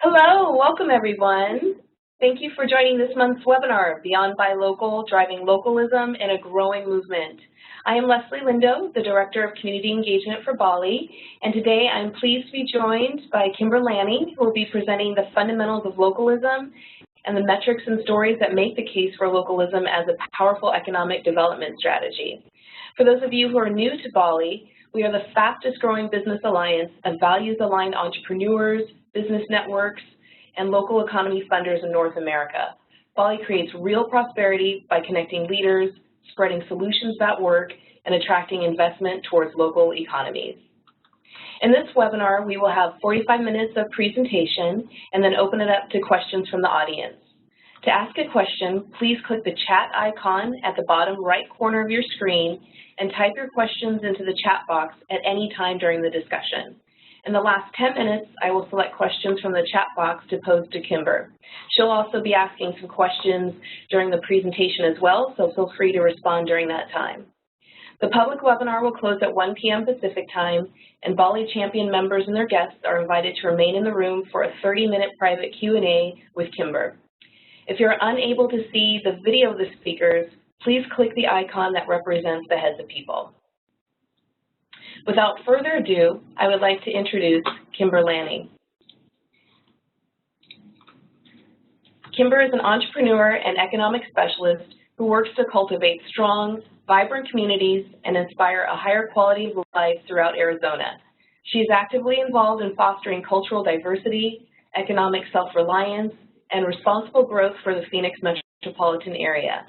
Hello, welcome everyone. Thank you for joining this month's webinar, Beyond Buy Local, Driving Localism in a Growing Movement. I am Leslie Lindo, the Director of Community Engagement for BALLE, and today I'm pleased to be joined by Kimber Lanning, who will be presenting the fundamentals of localism and the metrics and stories that make the case for localism as a powerful economic development strategy. For those of you who are new to BALLE, we are the fastest growing business alliance of values-aligned entrepreneurs, business networks, and local economy funders in North America. BALLE creates real prosperity by connecting leaders, spreading solutions that work, and attracting investment towards local economies. In this webinar, we will have 45 minutes of presentation and then open it up to questions from the audience. To ask a question, please click the chat icon at the bottom right corner of your screen and type your questions into the chat box at any time during the discussion. In the last 10 minutes, I will select questions from the chat box to pose to Kimber. She'll also be asking some questions during the presentation as well, so feel free to respond during that time. The public webinar will close at 1 p.m. Pacific time, and BALLE Champion members and their guests are invited to remain in the room for a 30-minute private Q&A with Kimber. If you're unable to see the video of the speakers, please click the icon that represents the heads of people. Without further ado, I would like to introduce Kimber Lanning. Kimber is an entrepreneur and economic specialist who works to cultivate strong, vibrant communities and inspire a higher quality of life throughout Arizona. She is actively involved in fostering cultural diversity, economic self-reliance, and responsible growth for the Phoenix metropolitan area.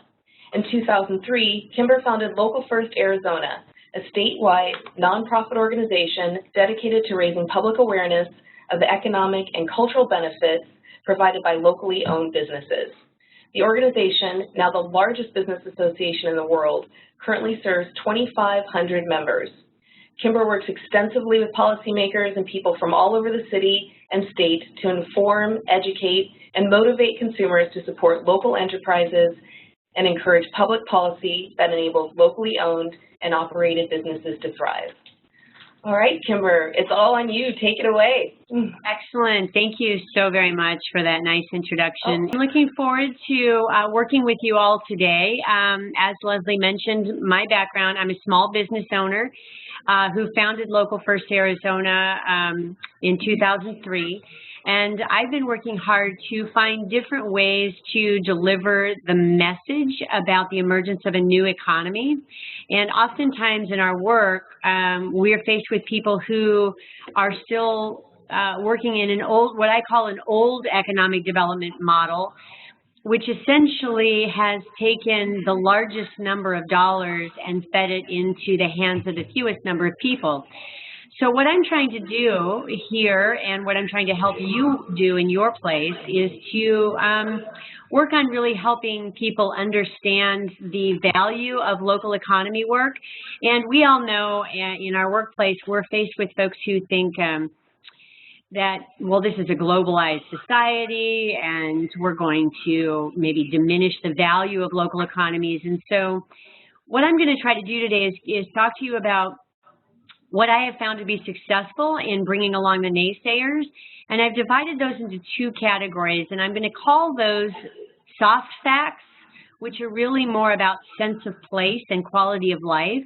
In 2003, Kimber founded Local First Arizona, a statewide nonprofit organization dedicated to raising public awareness of the economic and cultural benefits provided by locally owned businesses. The organization, now the largest business association in the world, currently serves 2,500 members. Kimber works extensively with policymakers and people from all over the city and state to inform, educate, and motivate consumers to support local enterprises and encourage public policy that enables locally owned and operated businesses to thrive. All right, Kimber, it's all on you. Take it away. Excellent. Thank you so very much for that nice introduction. I'm looking forward to working with you all today. As Leslie mentioned, my background, I'm a small business owner who founded Local First Arizona in 2003. And I've been working hard to find different ways to deliver the message about the emergence of a new economy. And oftentimes in our work, we are faced with people who are still working in an old, what I call an old economic development model, which essentially has taken the largest number of dollars and fed it into the hands of the fewest number of people. So what I'm trying to do here and what I'm trying to help you do in your place is to work on really helping people understand the value of local economy work. And we all know in our workplace, we're faced with folks who think that, well, this is a globalized society and we're going to maybe diminish the value of local economies. And so what I'm going to try to do today is talk to you about what I have found to be successful in bringing along the naysayers, and I've divided those into two categories, and I'm going to call those soft facts, which are really more about sense of place and quality of life,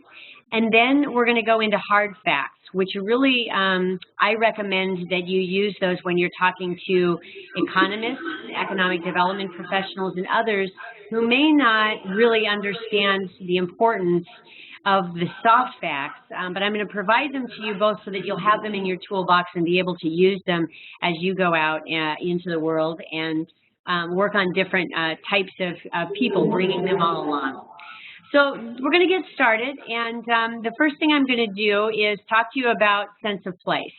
and then we're going to go into hard facts, which really I recommend that you use those when you're talking to economists, economic development professionals, and others who may not really understand the importance of the soft facts, but I'm going to provide them to you both so that you'll have them in your toolbox and be able to use them as you go out into the world and work on different types of people, bringing them all along. So we're going to get started, and the first thing I'm going to do is talk to you about sense of place.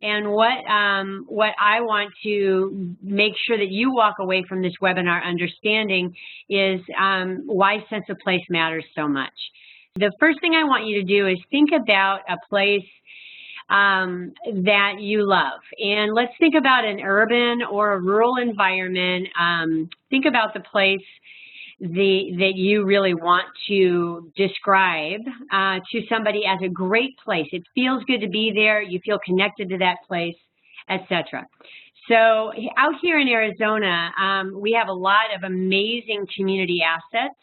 And what I want to make sure that you walk away from this webinar understanding is why sense of place matters so much. The first thing I want you to do is think about a place that you love. And let's think about an urban or a rural environment. Think about the place that you really want to describe to somebody as a great place. It feels good to be there. You feel connected to that place, etc. So out here in Arizona, we have a lot of amazing community assets,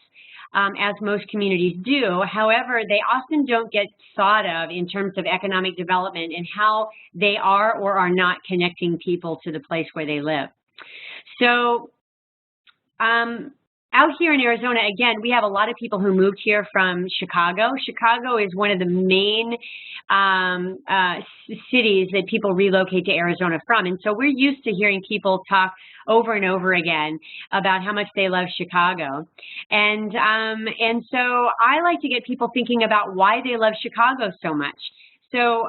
as most communities do. However, they often don't get thought of in terms of economic development and how they are or are not connecting people to the place where they live. So out here in Arizona, again, we have a lot of people who moved here from Chicago. Chicago is one of the main cities that people relocate to Arizona from. And so we're used to hearing people talk over and over again about how much they love Chicago. And so I like to get people thinking about why they love Chicago so much. So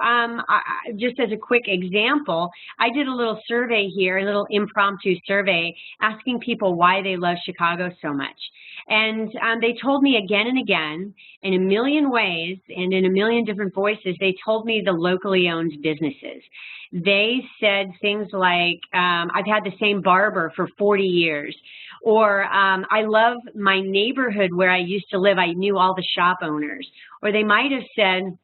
just as a quick example, I did a little survey here, a little impromptu survey, asking people why they love Chicago so much. And they told me again and again, in a million ways and in a million different voices, they told me the locally owned businesses. They said things like, I've had the same barber for 40 years. Or I love my neighborhood where I used to live. I knew all the shop owners. Or they might have said,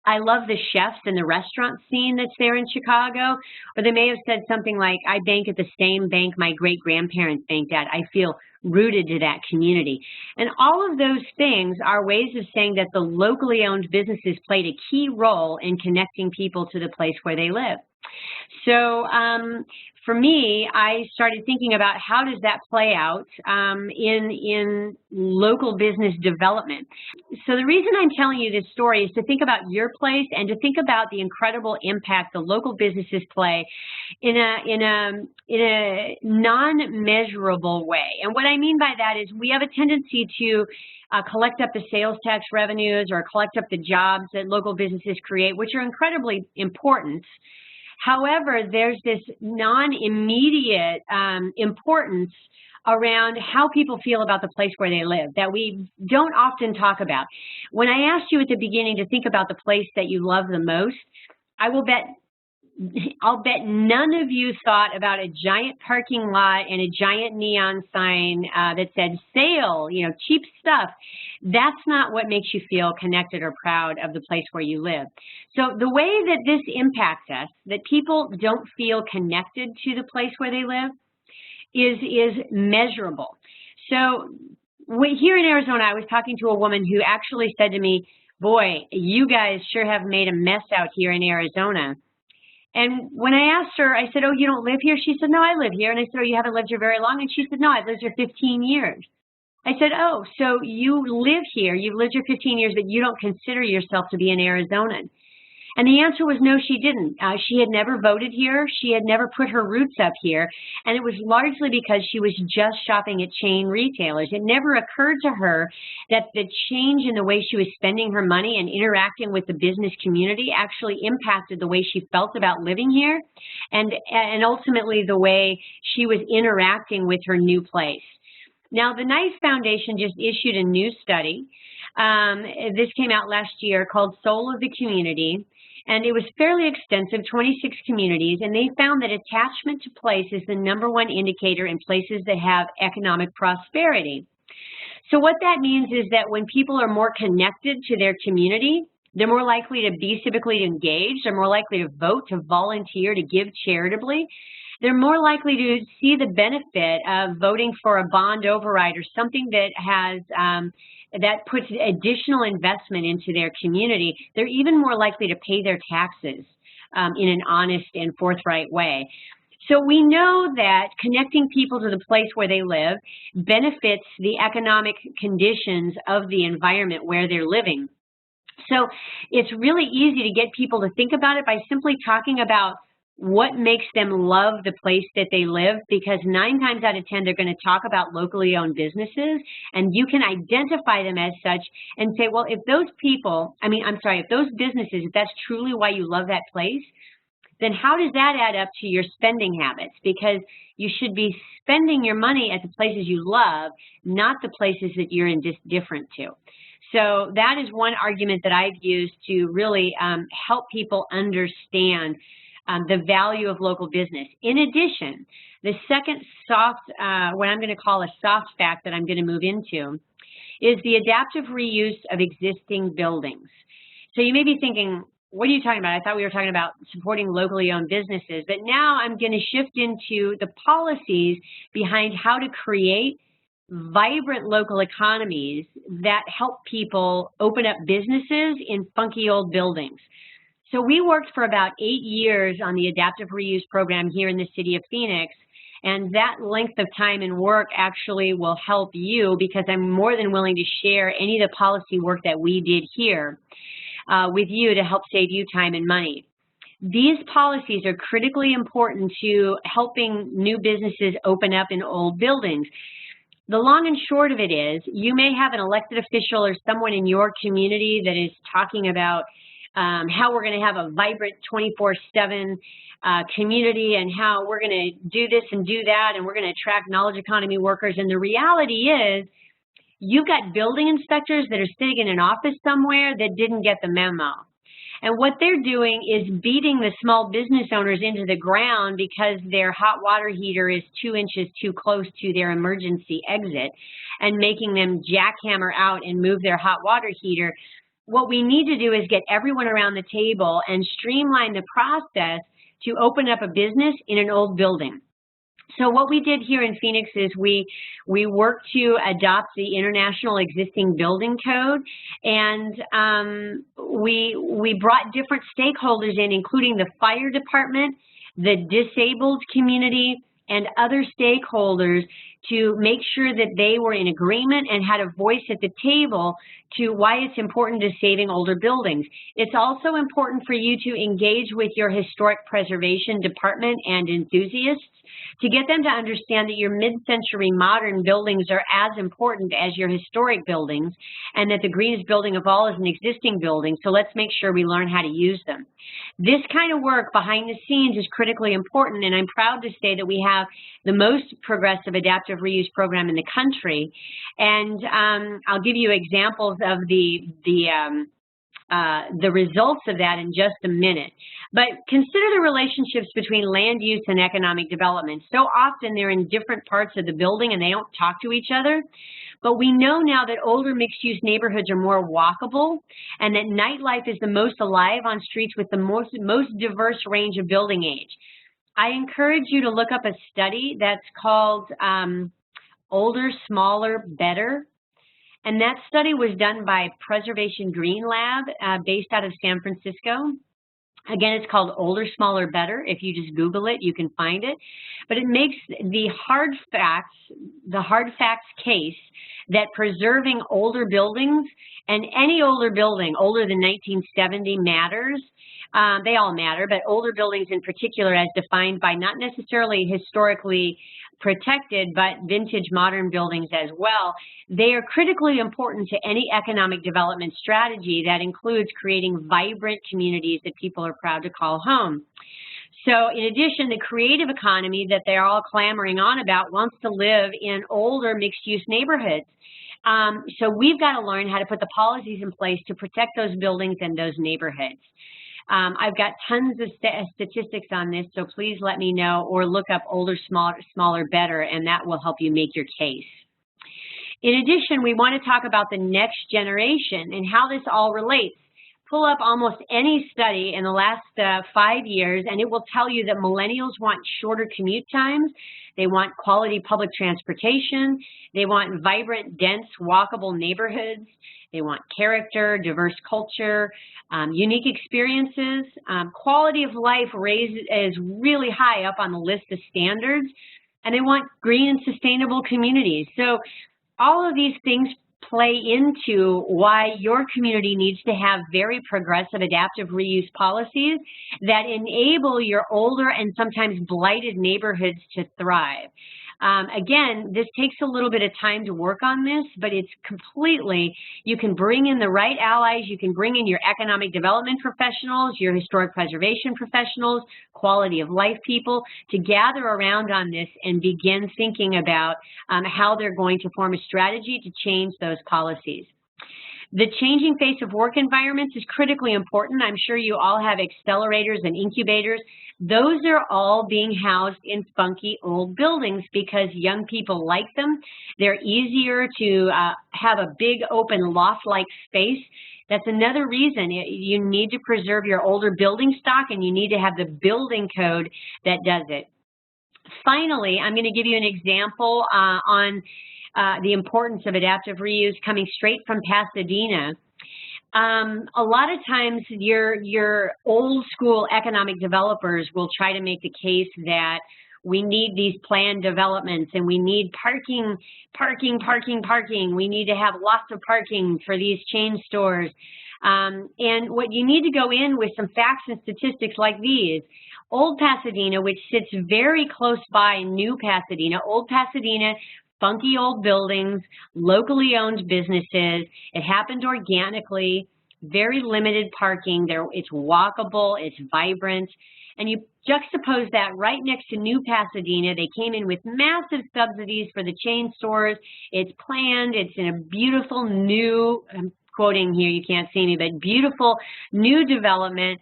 I love the chefs and the restaurant scene that's there in Chicago. Or they may have said something like, I bank at the same bank my great-grandparents banked at. I feel rooted to that community. And all of those things are ways of saying that the locally owned businesses played a key role in connecting people to the place where they live. So for me, I started thinking about how does that play out in local business development. So the reason I'm telling you this story is to think about your place and to think about the incredible impact the local businesses play in a non-measurable way. And what I mean by that is we have a tendency to collect up the sales tax revenues or collect up the jobs that local businesses create, which are incredibly important. However, there's this non-immediate importance around how people feel about the place where they live that we don't often talk about. When I asked you at the beginning to think about the place that you love the most, I'll bet none of you thought about a giant parking lot and a giant neon sign that said sale, cheap stuff. That's not what makes you feel connected or proud of the place where you live. So the way that this impacts us, that people don't feel connected to the place where they live, is measurable. So here in Arizona, I was talking to a woman who actually said to me, boy, you guys sure have made a mess out here in Arizona. And when I asked her, I said, oh, you don't live here? She said, no, I live here. And I said, oh, you haven't lived here very long? And she said, no, I've lived here 15 years. I said, oh, so you live here, you've lived here 15 years, but you don't consider yourself to be an Arizonan. And the answer was no, she didn't. She had never voted here. She had never put her roots up here. And it was largely because she was just shopping at chain retailers. It never occurred to her that the change in the way she was spending her money and interacting with the business community actually impacted the way she felt about living here and ultimately the way she was interacting with her new place. Now, the NICE Foundation just issued a new study. This came out last year called Soul of the Community. And it was fairly extensive, 26 communities, and they found that attachment to place is the #1 indicator in places that have economic prosperity. So what that means is that when people are more connected to their community, they're more likely to be civically engaged, they're more likely to vote, to volunteer, to give charitably. They're more likely to see the benefit of voting for a bond override or something that has that puts additional investment into their community. They're even more likely to pay their taxes in an honest and forthright way. So we know that connecting people to the place where they live benefits the economic conditions of the environment where they're living. So it's really easy to get people to think about it by simply talking about what makes them love the place that they live, because 9 times out of 10, they're going to talk about locally owned businesses, and you can identify them as such and say, well, if those if those businesses, if that's truly why you love that place, then how does that add up to your spending habits? Because you should be spending your money at the places you love, not the places that you're indifferent to. So that is one argument that I've used to really help people understand the value of local business. In addition, the second what I'm going to call a soft fact that I'm going to move into is the adaptive reuse of existing buildings. So you may be thinking, what are you talking about? I thought we were talking about supporting locally owned businesses, but now I'm going to shift into the policies behind how to create vibrant local economies that help people open up businesses in funky old buildings. So we worked for about 8 years on the adaptive reuse program here in the city of Phoenix, and that length of time and work actually will help you because I'm more than willing to share any of the policy work that we did here with you to help save you time and money. These policies are critically important to helping new businesses open up in old buildings. The long and short of it is, you may have an elected official or someone in your community that is talking about how we're going to have a vibrant 24/7 community and how we're going to do this and do that and we're going to attract knowledge economy workers. And the reality is, you've got building inspectors that are sitting in an office somewhere that didn't get the memo. And what they're doing is beating the small business owners into the ground because their hot water heater is 2 inches too close to their emergency exit and making them jackhammer out and move their hot water heater. What we need to do is get everyone around the table and streamline the process to open up a business in an old building. So what we did here in Phoenix is we worked to adopt the International Existing Building Code, and we brought different stakeholders in, including the fire department, the disabled community, and other stakeholders to make sure that they were in agreement and had a voice at the table to why it's important to saving older buildings. It's also important for you to engage with your historic preservation department and enthusiasts to get them to understand that your mid-century modern buildings are as important as your historic buildings and that the greenest building of all is an existing building, so let's make sure we learn how to use them. This kind of work behind the scenes is critically important, and I'm proud to say that we have the most progressive adaptive reuse program in the country. And I'll give you examples of the results of that in just a minute. But consider the relationships between land use and economic development. So often they're in different parts of the building and they don't talk to each other. But we know now that older mixed-use neighborhoods are more walkable and that nightlife is the most alive on streets with the most diverse range of building age. I encourage you to look up a study that's called Older, Smaller, Better. And that study was done by Preservation Green Lab based out of San Francisco. Again, it's called Older, Smaller, Better. If you just Google it, you can find it. But it makes the hard facts case that preserving older buildings, and any older building older than 1970 matters. They all matter, but older buildings in particular as defined by not necessarily historically protected, but vintage modern buildings as well. They are critically important to any economic development strategy that includes creating vibrant communities that people are proud to call home. So in addition, the creative economy that they're all clamoring on about wants to live in older mixed-use neighborhoods. So we've got to learn how to put the policies in place to protect those buildings and those neighborhoods. I've got tons of statistics on this, so please let me know or look up Older, Smaller, Better, and that will help you make your case. In addition, we want to talk about the next generation and how this all relates. Pull up almost any study in the last 5 years, and it will tell you that millennials want shorter commute times. They want quality public transportation. They want vibrant, dense, walkable neighborhoods. They want character, diverse culture, unique experiences. Quality of life is really high up on the list of standards, and they want green and sustainable communities. So all of these things play into why your community needs to have very progressive adaptive reuse policies that enable your older and sometimes blighted neighborhoods to thrive. Again, this takes a little bit of time to work on this, but it's completely, you can bring in the right allies, you can bring in your economic development professionals, your historic preservation professionals, quality of life people to gather around on this and begin thinking about how they're going to form a strategy to change those policies. The changing face of work environments is critically important. I'm sure you all have accelerators and incubators. Those are all being housed in funky old buildings because young people like them. They're easier to have a big open loft-like space. That's another reason you need to preserve your older building stock, and you need to have the building code that does it. Finally, I'm going to give you an example on the importance of adaptive reuse coming straight from Pasadena. A lot of times your old school economic developers will try to make the case that we need these planned developments and we need parking. We need to have lots of parking for these chain stores. And what you need to go in with some facts and statistics like these. Old Pasadena, which sits very close by New Pasadena, Old Pasadena, funky old buildings, locally owned businesses. It happened organically, very limited parking. It's walkable, it's vibrant. And you juxtapose that right next to New Pasadena. They came in with massive subsidies for the chain stores. It's planned. It's in a beautiful new, I'm quoting here, you can't see me, but beautiful new development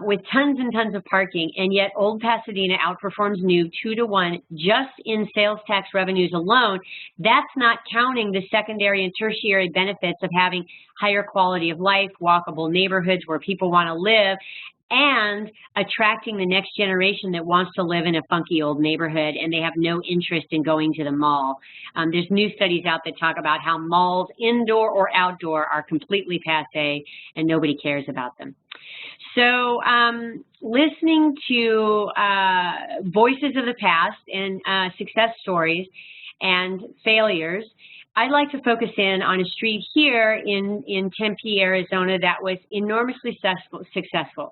with tons and tons of parking. And yet Old Pasadena outperforms New 2-to-1 just in sales tax revenues alone. That's not counting the secondary and tertiary benefits of having higher quality of life, walkable neighborhoods where people want to live, and attracting the next generation that wants to live in a funky old neighborhood and they have no interest in going to the mall. There's new studies out that talk about how malls, indoor or outdoor, are completely passé and nobody cares about them. So listening to voices of the past and success stories and failures, I'd like to focus in on a street here in Tempe, Arizona that was enormously successful.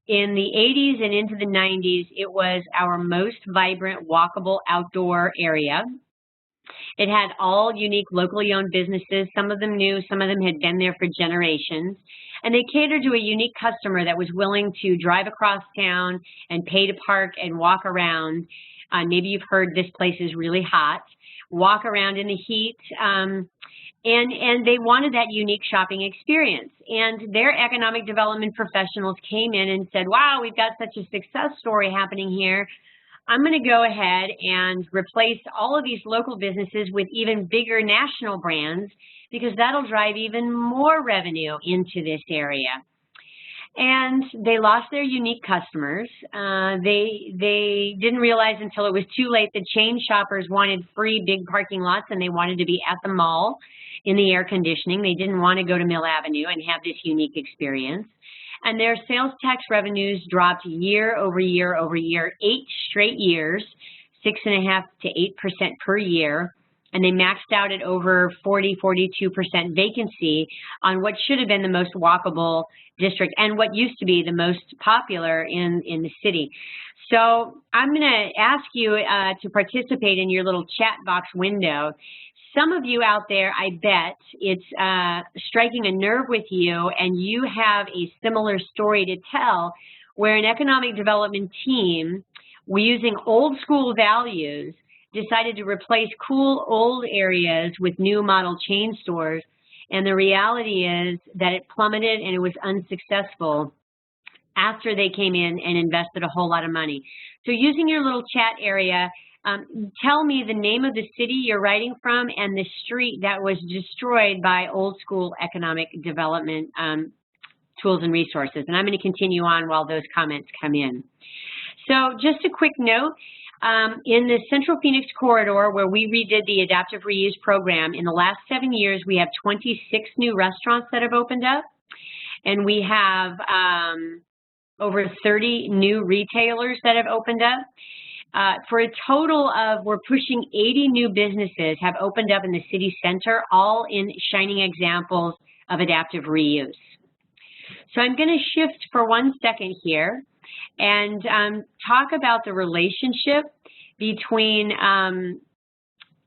In the 80s and into the 90s, it was our most vibrant, walkable outdoor area. It had all unique locally owned businesses. Some of them new, some of them had been there for generations. And they catered to a unique customer that was willing to drive across town and pay to park and walk around. Maybe you've heard this place is really hot. Walk around in the heat, and they wanted that unique shopping experience. And their economic development professionals came in and said, wow, we've got such a success story happening here. I'm going to go ahead and replace all of these local businesses with even bigger national brands because that'll drive even more revenue into this area. And they lost their unique customers. They didn't realize until it was too late that chain shoppers wanted free big parking lots and they wanted to be at the mall in the air conditioning. They didn't want to go to Mill Avenue and have this unique experience. And their sales tax revenues dropped year over year over year, 8 straight years, 6.5% to 8% per year. And they maxed out at over 42% vacancy on what should have been the most walkable district and what used to be the most popular in the city. So I'm going to ask you to participate in your little chat box window. Some of you out there, I bet it's striking a nerve with you and you have a similar story to tell where an economic development team, using old school values, decided to replace cool old areas with new model chain stores. And the reality is that it plummeted and it was unsuccessful after they came in and invested a whole lot of money. So using your little chat area, tell me the name of the city you're writing from and the street that was destroyed by old school economic development tools and resources. And I'm going to continue on while those comments come in. So just a quick note. In the Central Phoenix corridor where we redid the adaptive reuse program, in the last 7 years, we have 26 new restaurants that have opened up. And we have over 30 new retailers that have opened up. For a total of, we're pushing 80 new businesses have opened up in the city center, all in shining examples of adaptive reuse. So I'm going to shift for 1 second here and talk about the relationship between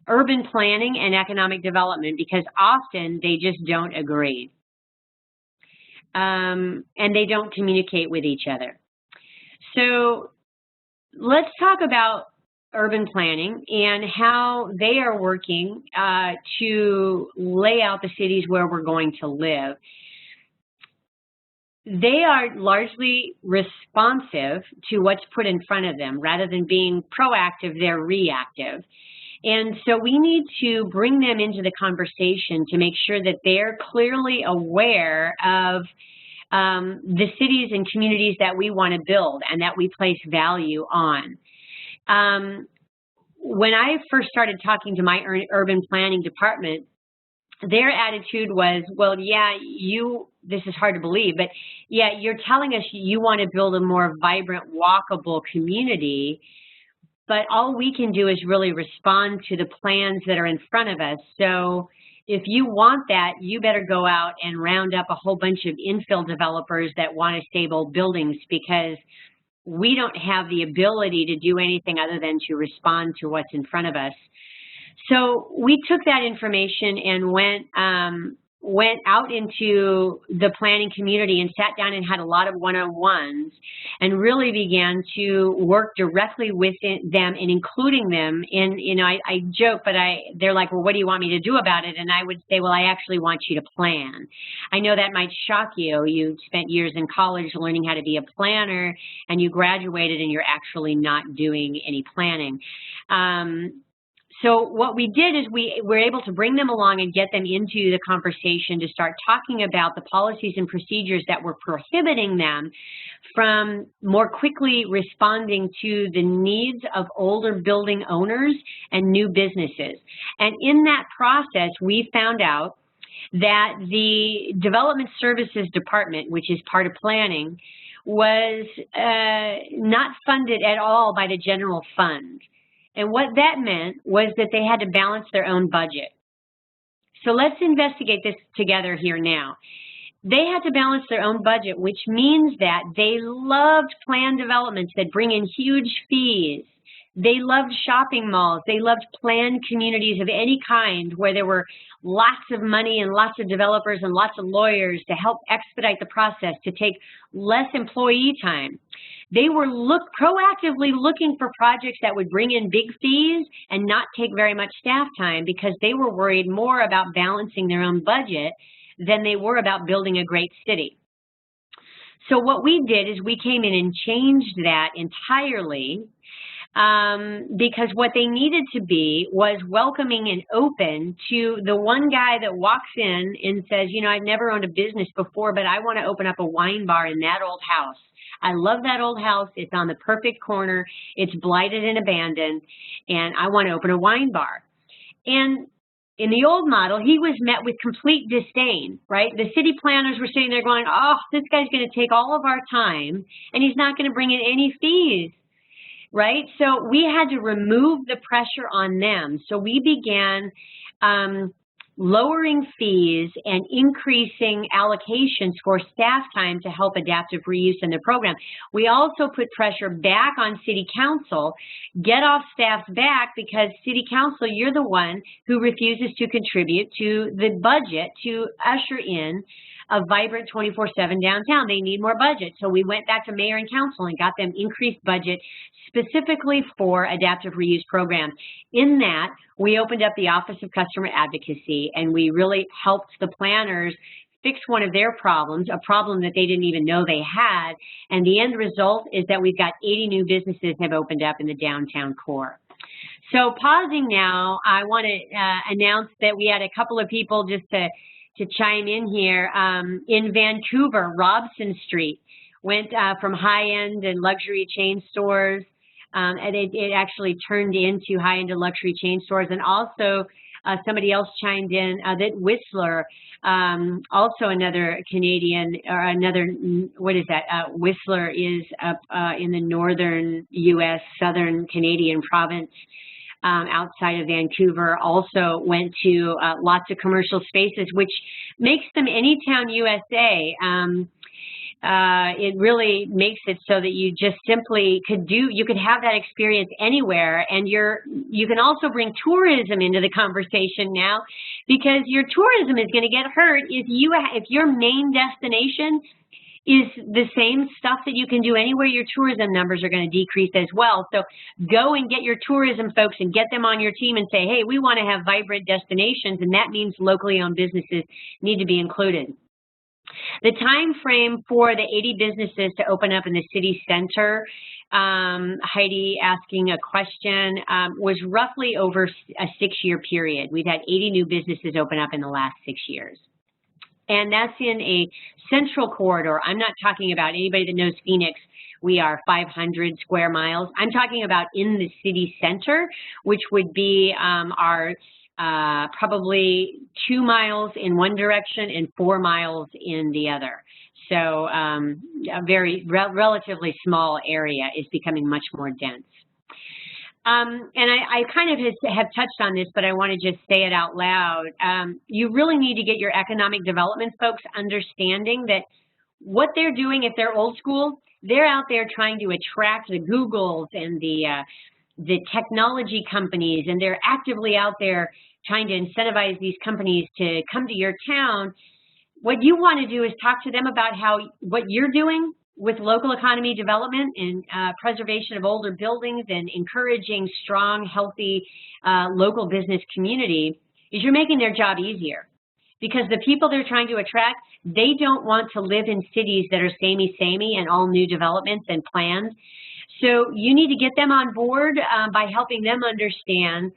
urban planning and economic development, because often they just don't agree. And they don't communicate with each other. So let's talk about urban planning and how they are working to lay out the cities where we're going to live. They are largely responsive to what's put in front of them. Rather than being proactive, they're reactive. And so we need to bring them into the conversation to make sure that they're clearly aware of the cities and communities that we want to build and that we place value on. When I first started talking to my urban planning department, their attitude was, well, yeah, this is hard to believe, but yeah, you're telling us you want to build a more vibrant, walkable community, but all we can do is really respond to the plans that are in front of us. So if you want that, you better go out and round up a whole bunch of infill developers that want to stable buildings, because we don't have the ability to do anything other than to respond to what's in front of us. So we took that information and went out into the planning community and sat down and had a lot of one-on-ones and really began to work directly with them and including them in, I joke, but they're like, well, what do you want me to do about it? And I would say, well, I actually want you to plan. I know that might shock you. You spent years in college learning how to be a planner, and you graduated and you're actually not doing any planning. So what we did is we were able to bring them along and get them into the conversation to start talking about the policies and procedures that were prohibiting them from more quickly responding to the needs of older building owners and new businesses. And in that process, we found out that the Development Services Department, which is part of planning, was not funded at all by the general fund. And what that meant was that they had to balance their own budget. So let's investigate this together here now. They had to balance their own budget, which means that they loved planned developments that bring in huge fees. They loved shopping malls. They loved planned communities of any kind where there were lots of money and lots of developers and lots of lawyers to help expedite the process, to take less employee time. They were proactively looking for projects that would bring in big fees and not take very much staff time, because they were worried more about balancing their own budget than they were about building a great city. So what we did is we came in and changed that entirely, because what they needed to be was welcoming and open to the one guy that walks in and says, I've never owned a business before, but I want to open up a wine bar in that old house. I love that old house. It's on the perfect corner. It's blighted and abandoned, and I want to open a wine bar. And in the old model, he was met with complete disdain, right? The city planners were sitting there going, oh, this guy's going to take all of our time, and he's not going to bring in any fees, right? So we had to remove the pressure on them. So we began lowering fees and increasing allocations for staff time to help adaptive reuse in the program. We also put pressure back on City Council, get off staff's back, because City Council, you're the one who refuses to contribute to the budget to usher in a vibrant 24/7 downtown. They need more budget. So we went back to mayor and council and got them increased budget specifically for adaptive reuse programs. In that, we opened up the Office of Customer Advocacy, and we really helped the planners fix one of their problems, a problem that they didn't even know they had. And the end result is that we've got 80 new businesses have opened up in the downtown core. So pausing now, I want to announce that we had a couple of people just to chime in here. In Vancouver, Robson Street went from high-end and luxury chain stores, and it actually turned into high-end and luxury chain stores. And also somebody else chimed in that Whistler, also another Canadian, or another, what is that? Whistler is up in the northern U.S., southern Canadian province, outside of Vancouver, also went to lots of commercial spaces, which makes them Anytown USA. It really makes it so that you just simply you could have that experience anywhere. And you can also bring tourism into the conversation now, because your tourism is going to get hurt if your main destination is the same stuff that you can do anywhere. Your tourism numbers are going to decrease as well. So go and get your tourism folks and get them on your team and say, hey, we want to have vibrant destinations, and that means locally owned businesses need to be included. The time frame for the 80 businesses to open up in the city center Heidi asking a question, was roughly over a 6-year period. We've had 80 new businesses open up in the last 6 years. And that's in a central corridor. I'm not talking about anybody that knows Phoenix. We are 500 square miles. I'm talking about in the city center, which would be our probably 2 miles in one direction and 4 miles in the other. So a very relatively small area is becoming much more dense. And I kind of have touched on this, but I want to just say it out loud. You really need to get your economic development folks understanding that what they're doing, if they're old school, they're out there trying to attract the Googles and the technology companies, and they're actively out there trying to incentivize these companies to come to your town. What you want to do is talk to them about what you're doing with local economy development and preservation of older buildings and encouraging strong, healthy local business community, is you're making their job easier. Because the people they're trying to attract, they don't want to live in cities that are samey and all new developments and plans. So you need to get them on board by helping them understand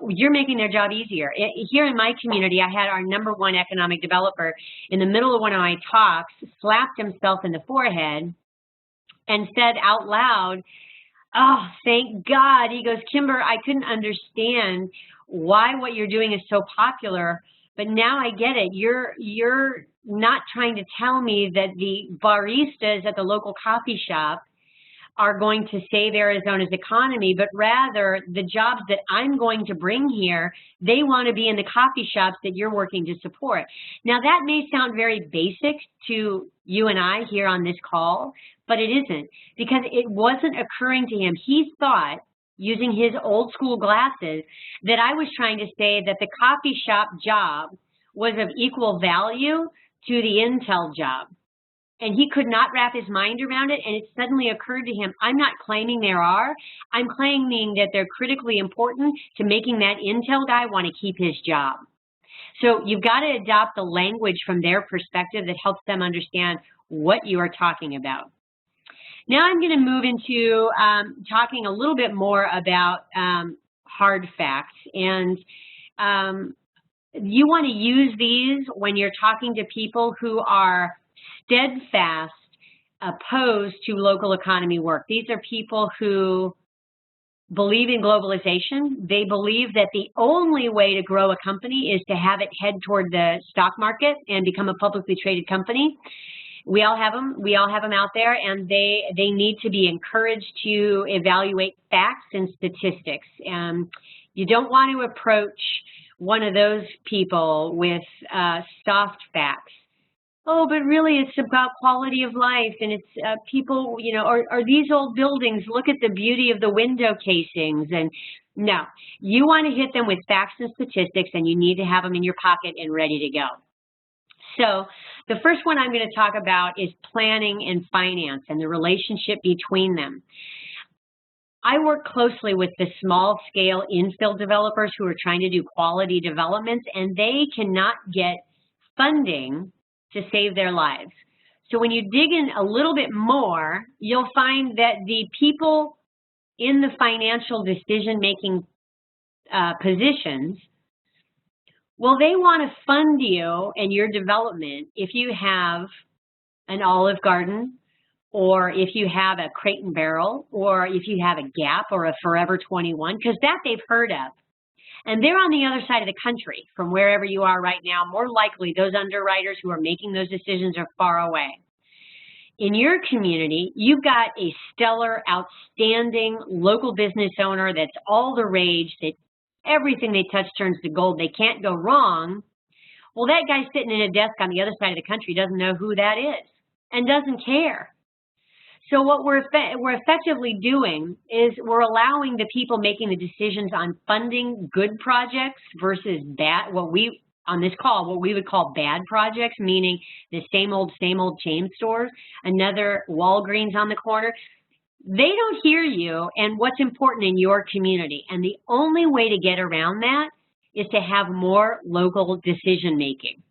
you're making their job easier. Here in my community, I had our #1 economic developer in the middle of one of my talks, slapped himself in the forehead and said out loud, "Oh, thank God." He goes, "Kimber, I couldn't understand why what you're doing is so popular, but now I get it. You're not trying to tell me that the baristas at the local coffee shop are going to save Arizona's economy, but rather the jobs that I'm going to bring here, they want to be in the coffee shops that you're working to support." Now, that may sound very basic to you and I here on this call, but it isn't, because it wasn't occurring to him. He thought, using his old school glasses, that I was trying to say that the coffee shop job was of equal value to the Intel job. And he could not wrap his mind around it, and it suddenly occurred to him, I'm not claiming there are, I'm claiming that they're critically important to making that Intel guy want to keep his job. So you've got to adopt the language from their perspective that helps them understand what you are talking about. Now I'm going to move into talking a little bit more about hard facts. And you want to use these when you're talking to people who are steadfast opposed to local economy work. These are people who believe in globalization. They believe that the only way to grow a company is to have it head toward the stock market and become a publicly traded company. We all have them. We all have them out there, and they need to be encouraged to evaluate facts and statistics. You don't want to approach one of those people with soft facts. Oh, but really it's about quality of life, and it's people, you know, are these old buildings, look at the beauty of the window casings. And no, you want to hit them with facts and statistics, and you need to have them in your pocket and ready to go. So the first one I'm going to talk about is planning and finance and the relationship between them. I work closely with the small scale infill developers who are trying to do quality developments, and they cannot get funding to save their lives. So when you dig in a little bit more, you'll find that the people in the financial decision-making positions, well, they want to fund you and your development if you have an Olive Garden, or if you have a Crate and Barrel, or if you have a Gap or a Forever 21, because that they've heard of. And they're on the other side of the country from wherever you are right now. More likely, those underwriters who are making those decisions are far away. In your community, you've got a stellar, outstanding local business owner that's all the rage, that everything they touch turns to gold. They can't go wrong. Well, that guy sitting in a desk on the other side of the country doesn't know who that is and doesn't care. So what we're effectively doing is we're allowing the people making the decisions on funding good projects versus bad, on this call, what we would call bad projects, meaning the same old chain stores, another Walgreens on the corner. They don't hear you and what's important in your community. And the only way to get around that is to have more local decision making.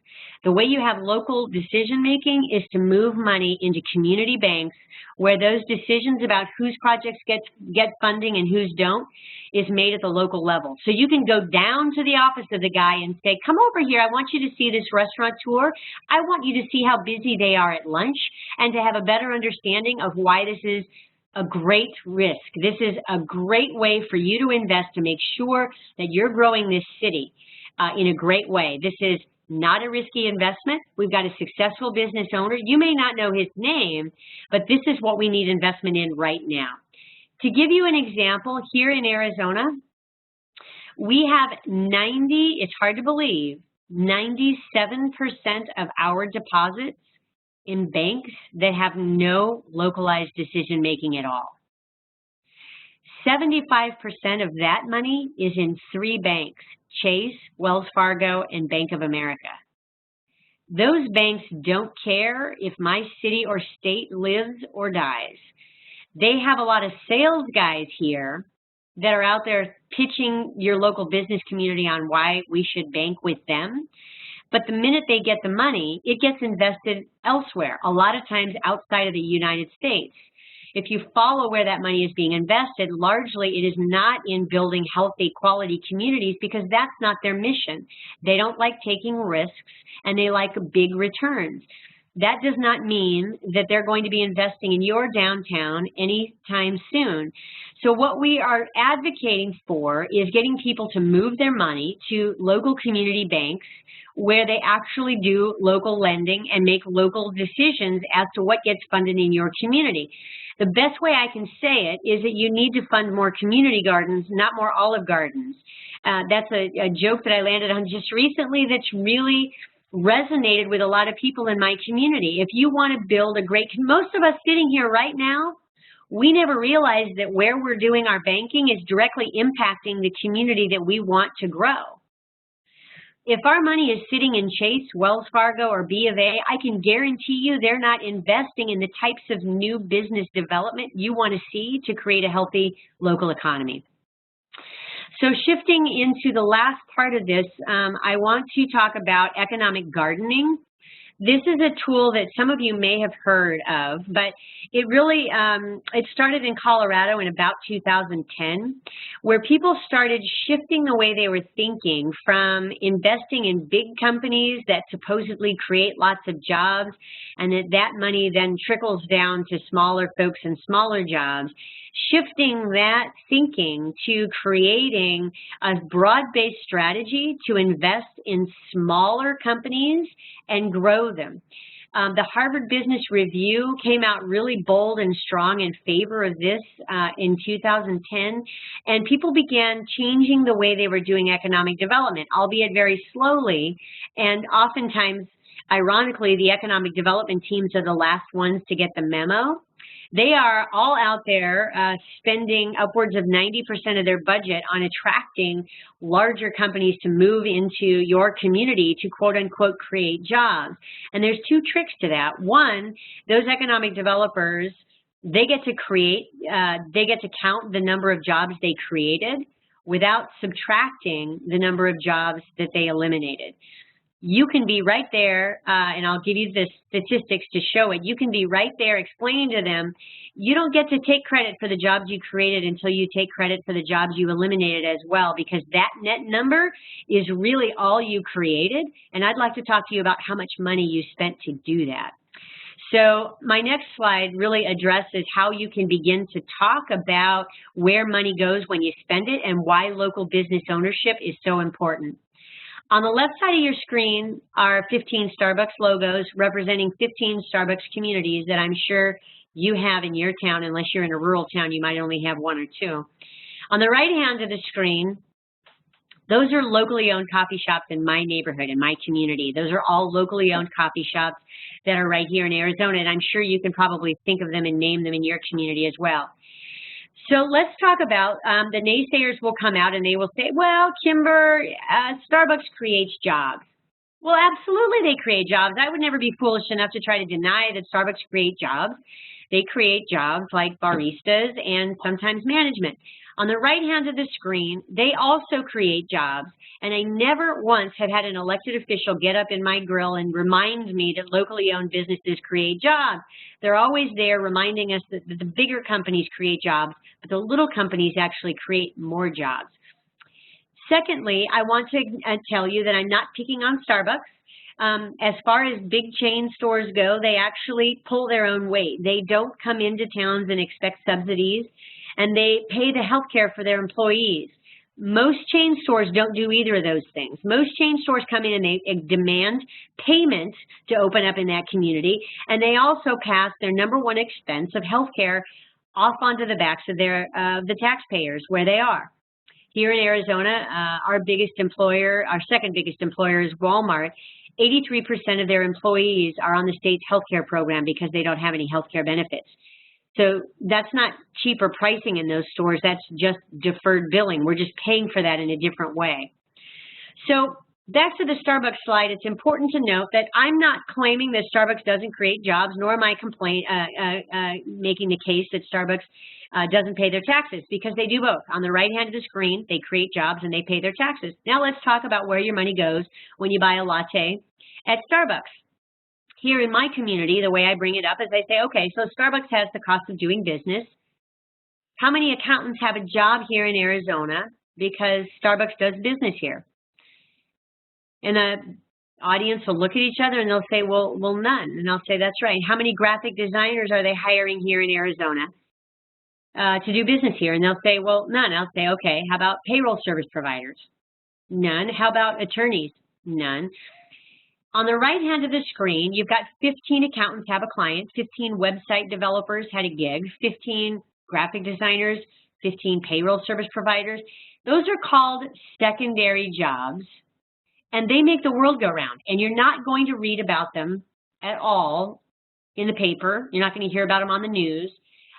The way you have local decision making is to move money into community banks where those decisions about whose projects get funding and whose don't is made at the local level. So you can go down to the office of the guy and say, come over here, I want you to see this restaurateur. I want you to see how busy they are at lunch and to have a better understanding of why this is a great risk. This is a great way for you to invest to make sure that you're growing this city in a great way. This is not a risky investment. We've got a successful business owner. You may not know his name, but this is what we need investment in right now. To give you an example, here in Arizona, we have it's hard to believe, 97% of our deposits in banks that have no localized decision making at all. 75% of that money is in 3 banks, Chase, Wells Fargo, and Bank of America. Those banks don't care if my city or state lives or dies. They have a lot of sales guys here that are out there pitching your local business community on why we should bank with them. But the minute they get the money, it gets invested elsewhere, a lot of times outside of the United States. If you follow where that money is being invested, largely it is not in building healthy, quality communities because that's not their mission. They don't like taking risks and they like big returns. That does not mean that they're going to be investing in your downtown anytime soon. So what we are advocating for is getting people to move their money to local community banks where they actually do local lending and make local decisions as to what gets funded in your community. The best way I can say it is that you need to fund more community gardens, not more Olive Gardens. That's a joke that I landed on just recently that's really resonated with a lot of people in my community. If you want to build a great, most of us sitting here right now, we never realize that where we're doing our banking is directly impacting the community that we want to grow. If our money is sitting in Chase, Wells Fargo, or B of A, I can guarantee you they're not investing in the types of new business development you want to see to create a healthy local economy. So shifting into the last part of this, I want to talk about economic gardening. This is a tool that some of you may have heard of, but it really, it started in Colorado in about 2010, where people started shifting the way they were thinking from investing in big companies that supposedly create lots of jobs, and that money then trickles down to smaller folks and smaller jobs, shifting that thinking to creating a broad-based strategy to invest in smaller companies and grow them. The Harvard Business Review came out really bold and strong in favor of this in 2010, and people began changing the way they were doing economic development, albeit very slowly, and oftentimes, ironically, the economic development teams are the last ones to get the memo. They are all out there spending upwards of 90% of their budget on attracting larger companies to move into your community to quote unquote create jobs. And there's 2 tricks to that. One, those economic developers, they get to count the number of jobs they created without subtracting the number of jobs that they eliminated. You can be right there, and I'll give you the statistics to show it. You can be right there explaining to them, you don't get to take credit for the jobs you created until you take credit for the jobs you eliminated as well, because that net number is really all you created. And I'd like to talk to you about how much money you spent to do that. So my next slide really addresses how you can begin to talk about where money goes when you spend it and why local business ownership is so important. On the left side of your screen are 15 Starbucks logos representing 15 Starbucks communities that I'm sure you have in your town. Unless you're in a rural town, you might only have 1 or 2. On the right hand of the screen, those are locally owned coffee shops in my neighborhood, in my community. Those are all locally owned coffee shops that are right here in Arizona, and I'm sure you can probably think of them and name them in your community as well. So let's talk about, the naysayers will come out and they will say, well, Kimber, Starbucks creates jobs. Well, absolutely they create jobs. I would never be foolish enough to try to deny that Starbucks create jobs. They create jobs like baristas and sometimes management. On the right hand of the screen, they also create jobs, and I never once have had an elected official get up in my grill and remind me that locally owned businesses create jobs. They're always there reminding us that the bigger companies create jobs, but the little companies actually create more jobs. Secondly, I want to tell you that I'm not picking on Starbucks. As far as big chain stores go, they actually pull their own weight. They don't come into towns and expect subsidies, and they pay the health care for their employees. Most chain stores don't do either of those things. Most chain stores come in and they demand payment to open up in that community, and they also pass their #1 expense of health care off onto the backs of the taxpayers where they are. Here in Arizona, our biggest employer, our second biggest employer is Walmart. 83% of their employees are on the state's healthcare program because they don't have any healthcare benefits. So that's not cheaper pricing in those stores, that's just deferred billing. We're just paying for that in a different way. So back to the Starbucks slide, it's important to note that I'm not claiming that Starbucks doesn't create jobs, nor am I making the case that Starbucks doesn't pay their taxes, because they do both. On the right hand of the screen, they create jobs and they pay their taxes. Now let's talk about where your money goes when you buy a latte at Starbucks. Here in my community, the way I bring it up is I say, okay, so Starbucks has the cost of doing business. How many accountants have a job here in Arizona because Starbucks does business here? And the audience will look at each other and they'll say, well, none. And I'll say, that's right. How many graphic designers are they hiring here in Arizona to do business here? And they'll say, well, none. I'll say, okay, how about payroll service providers? None. How about attorneys? None. On the right hand of the screen, you've got 15 accountants have a client, 15 website developers had a gig, 15 graphic designers, 15 payroll service providers. Those are called secondary jobs, and they make the world go round. And you're not going to read about them at all in the paper. You're not going to hear about them on the news.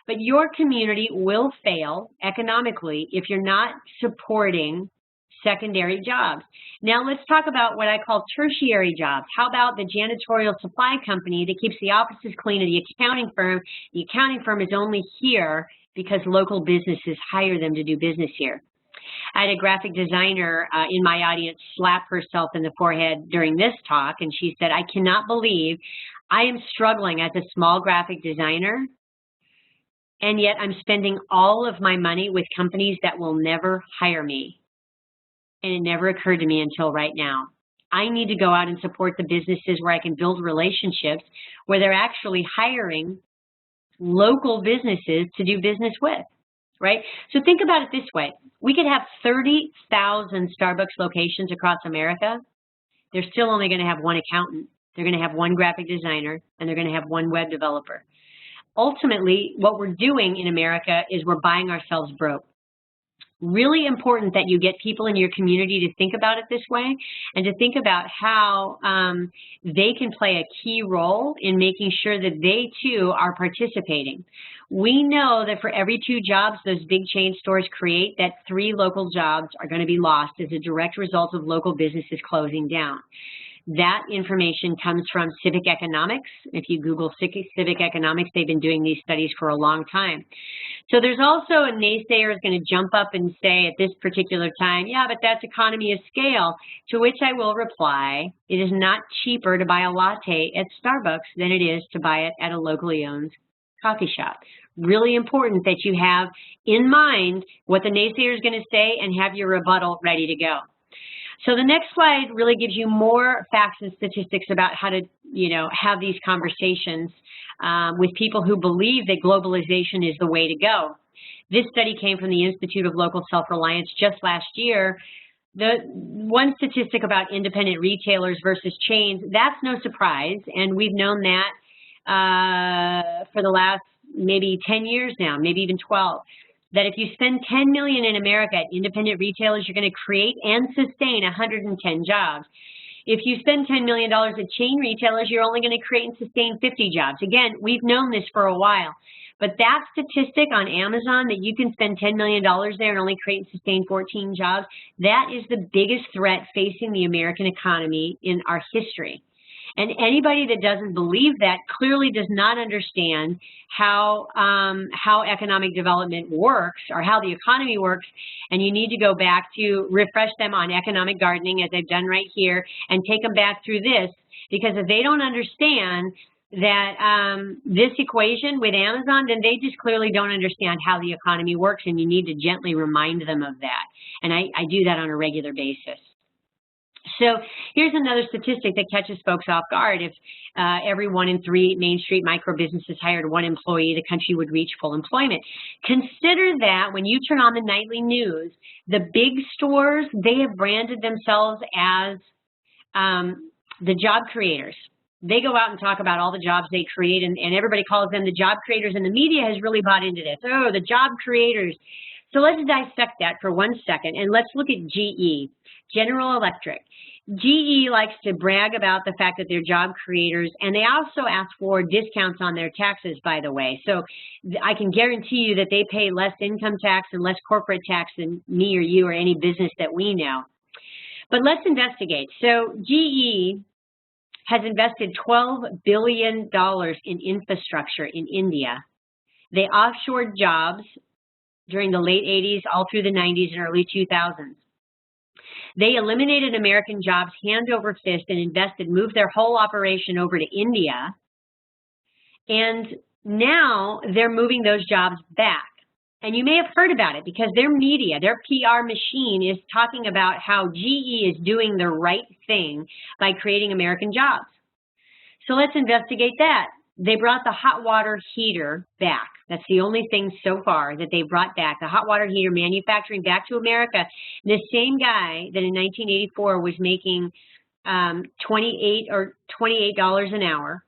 But your community will fail economically if you're not supporting secondary jobs. Now let's talk about what I call tertiary jobs. How about the janitorial supply company that keeps the offices clean of the accounting firm? The accounting firm is only here because local businesses hire them to do business here. I had a graphic designer in my audience slap herself in the forehead during this talk, and she said, I cannot believe I am struggling as a small graphic designer, and yet I'm spending all of my money with companies that will never hire me. And it never occurred to me until right now. I need to go out and support the businesses where I can build relationships where they're actually hiring local businesses to do business with, right? So think about it this way. We could have 30,000 Starbucks locations across America. They're still only going to have one accountant. They're going to have one graphic designer, and they're going to have one web developer. Ultimately, what we're doing in America is we're buying ourselves broke. Really important that you get people in your community to think about it this way and to think about how they can play a key role in making sure that they too are participating. We know that for every 2 jobs those big chain stores create, that 3 local jobs are going to be lost as a direct result of local businesses closing down. That information comes from civic economics. If you Google civic economics, they've been doing these studies for a long time. So there's also a naysayer is going to jump up and say at this particular time, yeah, but that's economy of scale, to which I will reply, it is not cheaper to buy a latte at Starbucks than it is to buy it at a locally owned coffee shop. Really important that you have in mind what the naysayer is going to say and have your rebuttal ready to go. So the next slide really gives you more facts and statistics about how to, have these conversations with people who believe that globalization is the way to go. This study came from the Institute of Local Self-Reliance just last year. The one statistic about independent retailers versus chains, that's no surprise, and we've known that for the last maybe 10 years now, maybe even 12. That if you spend $10 million in America at independent retailers, you're going to create and sustain 110 jobs. If you spend $10 million at chain retailers, you're only going to create and sustain 50 jobs. Again, we've known this for a while. But that statistic on Amazon that you can spend $10 million there and only create and sustain 14 jobs, that is the biggest threat facing the American economy in our history. And anybody that doesn't believe that clearly does not understand how economic development works or how the economy works. And you need to go back to refresh them on economic gardening, as I've done right here, and take them back through this, because if they don't understand that this equation with Amazon, then they just clearly don't understand how the economy works, and you need to gently remind them of that. And I do that on a regular basis. So here's another statistic that catches folks off guard. If every 1 in 3 Main Street micro businesses hired 1 employee, the country would reach full employment. Consider that when you turn on the nightly news, the big stores, they have branded themselves as the job creators. They go out and talk about all the jobs they create, and everybody calls them the job creators, and the media has really bought into this. Oh, the job creators. So let's dissect that for 1 second, and let's look at GE, General Electric. GE likes to brag about the fact that they're job creators, and they also ask for discounts on their taxes, by the way. So I can guarantee you that they pay less income tax and less corporate tax than me or you or any business that we know. But let's investigate. So GE has invested $12 billion in infrastructure in India. They offshored jobs during the late 80s, all through the 90s and early 2000s. They eliminated American jobs hand over fist and moved their whole operation over to India. And now they're moving those jobs back. And you may have heard about it because their media, their PR machine is talking about how GE is doing the right thing by creating American jobs. So let's investigate that. They brought the hot water heater back. That's the only thing so far that they brought back, the hot water heater manufacturing back to America. The same guy that in 1984 was making $28 an hour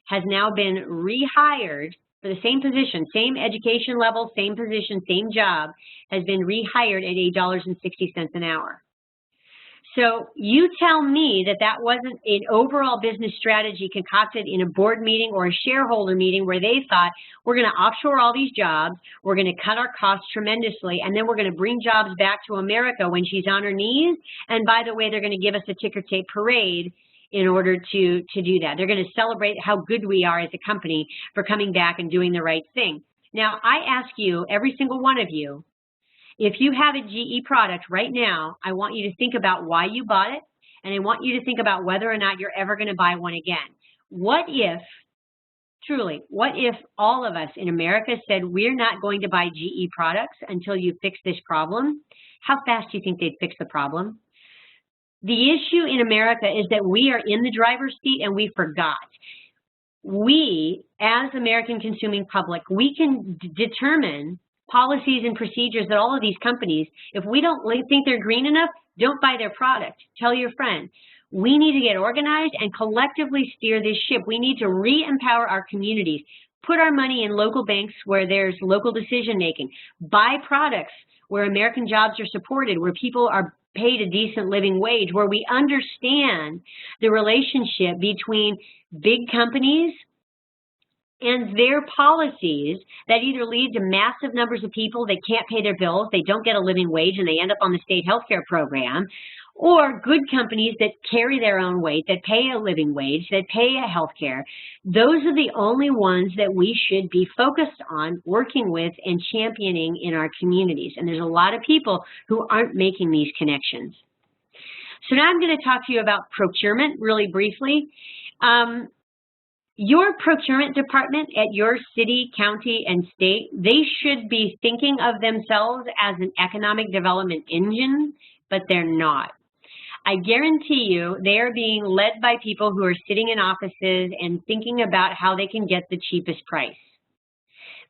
has now been rehired for the same position, same education level, same position, same job, has been rehired at $8.60 an hour. So you tell me that that wasn't an overall business strategy concocted in a board meeting or a shareholder meeting where they thought, we're going to offshore all these jobs, we're going to cut our costs tremendously, and then we're going to bring jobs back to America when she's on her knees. And by the way, they're going to give us a ticker tape parade in order to do that. They're going to celebrate how good we are as a company for coming back and doing the right thing. Now, I ask you, every single one of you, if you have a GE product right now, I want you to think about why you bought it, and I want you to think about whether or not you're ever going to buy one again. What if, truly, what if all of us in America said we're not going to buy GE products until you fix this problem? How fast do you think they'd fix the problem? The issue in America is that we are in the driver's seat and we forgot. We, as American consuming public, we can determine policies and procedures that all of these companies, if we don't think they're green enough, don't buy their product. Tell your friend. We need to get organized and collectively steer this ship. We need to re-empower our communities, put our money in local banks where there's local decision making, buy products where American jobs are supported, where people are paid a decent living wage, where we understand the relationship between big companies and their policies that either lead to massive numbers of people that can't pay their bills, they don't get a living wage, and they end up on the state health care program, or good companies that carry their own weight, that pay a living wage, that pay a health care. Those are the only ones that we should be focused on working with and championing in our communities. And there's a lot of people who aren't making these connections. So now I'm going to talk to you about procurement really briefly. Your procurement department at your city, county, and state, they should be thinking of themselves as an economic development engine, but they're not. I guarantee you they are being led by people who are sitting in offices and thinking about how they can get the cheapest price.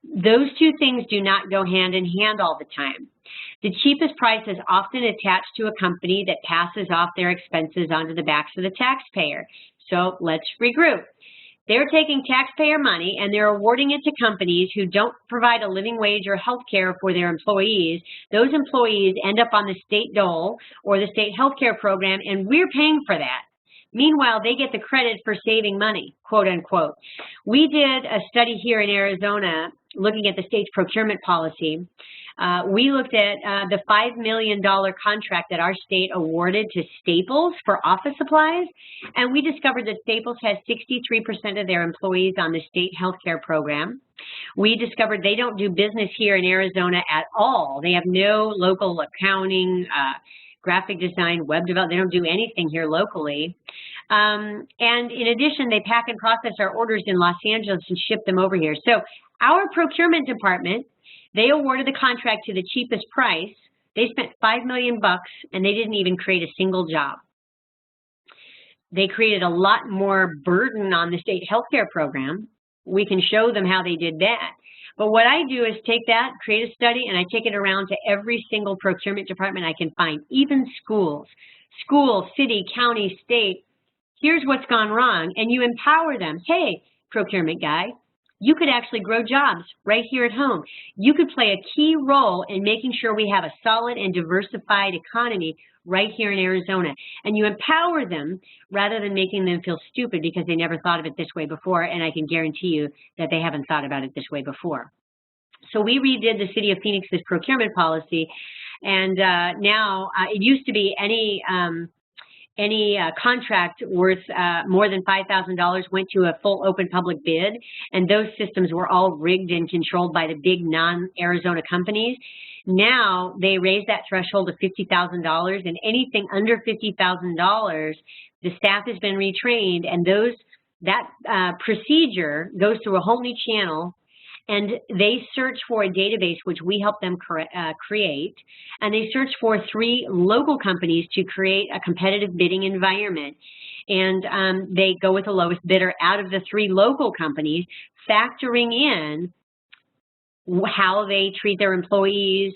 Those two things do not go hand in hand all the time. The cheapest price is often attached to a company that passes off their expenses onto the backs of the taxpayer. So let's regroup. They're taking taxpayer money and they're awarding it to companies who don't provide a living wage or health care for their employees. Those employees end up on the state dole or the state health care program, and we're paying for that. Meanwhile, they get the credit for saving money, quote unquote. We did a study here in Arizona looking at the state's procurement policy We looked at the $5 million contract that our state awarded to Staples for office supplies, and we discovered that Staples has 63% of their employees on the state healthcare program. We discovered they don't do business here in Arizona at all. They have no local accounting, graphic design, web development. They don't do anything here locally. And in addition, they pack and process our orders in Los Angeles and ship them over here. So our procurement department, they awarded the contract to the cheapest price. They spent $5 million and they didn't even create a single job. They created a lot more burden on the state healthcare program. We can show them how they did that. But what I do is take that, create a study, and I take it around to every single procurement department I can find, even schools. School, city, county, state. Here's what's gone wrong. And you empower them. Hey, procurement guy, you could actually grow jobs right here at home. You could play a key role in making sure we have a solid and diversified economy right here in Arizona. And you empower them rather than making them feel stupid because they never thought of it this way before, and I can guarantee you that they haven't thought about it this way before. So we redid the City of Phoenix's procurement policy, and now it used to be any contract worth more than $5,000 went to a full open public bid, and those systems were all rigged and controlled by the big non-Arizona companies. Now they raised that threshold to $50,000, and anything under $50,000, the staff has been retrained, and that procedure goes through a whole new channel, and they search for a database which we help them create, and they search for 3 local companies to create a competitive bidding environment. And they go with the lowest bidder out of the 3 local companies, factoring in how they treat their employees,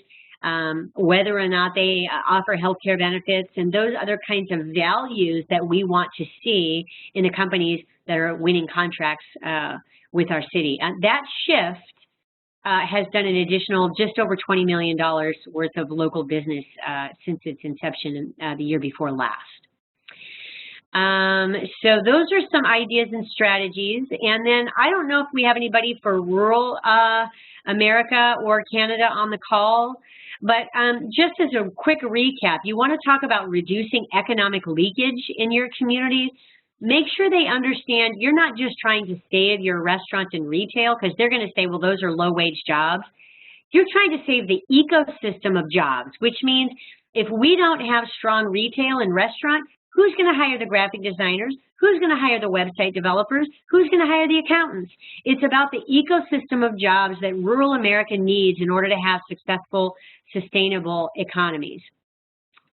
whether or not they offer healthcare benefits, and those other kinds of values that we want to see in the companies that are winning contracts with our city. And that shift has done an additional just over $20 million worth of local business since its inception the year before last. So those are some ideas and strategies. And then I don't know if we have anybody for rural America or Canada on the call, but just as a quick recap, you want to talk about reducing economic leakage in your communities. Make sure they understand you're not just trying to save your restaurant and retail, because they're going to say, well, those are low-wage jobs. You're trying to save the ecosystem of jobs, which means if we don't have strong retail and restaurant, who's going to hire the graphic designers? Who's going to hire the website developers? Who's going to hire the accountants? It's about the ecosystem of jobs that rural America needs in order to have successful, sustainable economies.